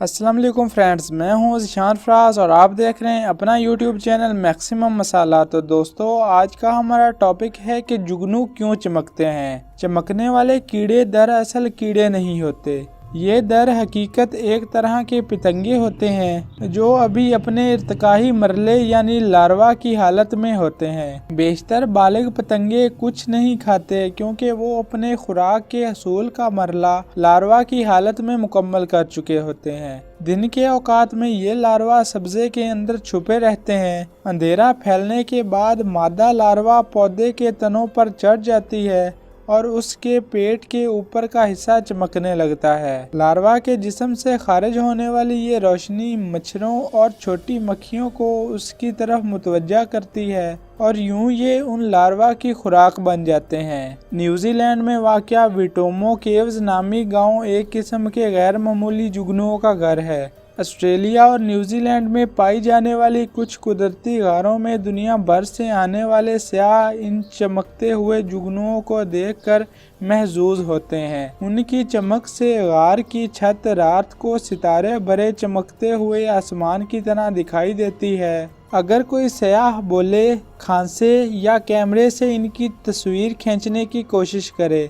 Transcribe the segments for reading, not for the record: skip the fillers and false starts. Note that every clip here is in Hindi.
अस्सलाम वालेकुम फ्रेंड्स, मैं हूं ज़िशान फराज और आप देख रहे हैं अपना यूट्यूब चैनल मैक्सिमम मसाला। तो दोस्तों, आज का हमारा टॉपिक है कि जुगनू क्यों चमकते हैं। चमकने वाले कीड़े दरअसल कीड़े नहीं होते, ये दर हकीकत एक तरह के पतंगे होते हैं जो अभी अपने इर्तिकाई मरले यानी लार्वा की हालत में होते हैं। बेशतर बालिग पतंगे कुछ नहीं खाते क्योंकि वो अपने खुराक के हसूल का मरला लार्वा की हालत में मुकम्मल कर चुके होते हैं। दिन के औकात में ये लार्वा सब्जे के अंदर छुपे रहते हैं। अंधेरा फैलने के बाद मादा लार्वा पौधे के तनों पर चढ़ जाती है और उसके पेट के ऊपर का हिस्सा चमकने लगता है। लार्वा के जिस्म से खारिज होने वाली ये रोशनी मच्छरों और छोटी मक्खियों को उसकी तरफ मुतवज्जा करती है और यूं ये उन लार्वा की खुराक बन जाते हैं। न्यूजीलैंड में वाक़या विटोमो केव्स नामी गांव एक किस्म के गैर मामूली जुगनुओं का घर है। ऑस्ट्रेलिया और न्यूजीलैंड में पाई जाने वाली कुछ कुदरती गारों में दुनिया भर से आने वाले सयाह इन चमकते हुए जुगनुओं को देखकर महजूज होते हैं। उनकी चमक से गार की छत रात को सितारे भरे चमकते हुए आसमान की तरह दिखाई देती है। अगर कोई सयाह बोले, खांसे या कैमरे से इनकी तस्वीर खींचने की कोशिश करे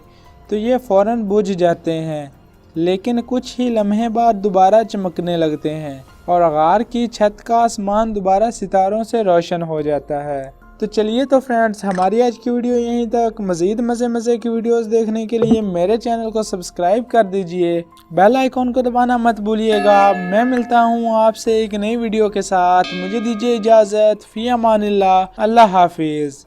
तो ये फौरन बुझ जाते हैं, लेकिन कुछ ही लम्हे बाद दोबारा चमकने लगते हैं और गार की छत का आसमान दोबारा सितारों से रोशन हो जाता है। तो चलिए तो फ्रेंड्स, हमारी आज की वीडियो यहीं तक। मज़ीद मज़े की वीडियोस देखने के लिए मेरे चैनल को सब्सक्राइब कर दीजिए, बेल आइकॉन को दबाना मत भूलिएगा। मैं मिलता हूँ आपसे एक नई वीडियो के साथ। मुझे दीजिए इजाज़त। फ़ी अमानिल्लाह। अल्लाह हाफिज़।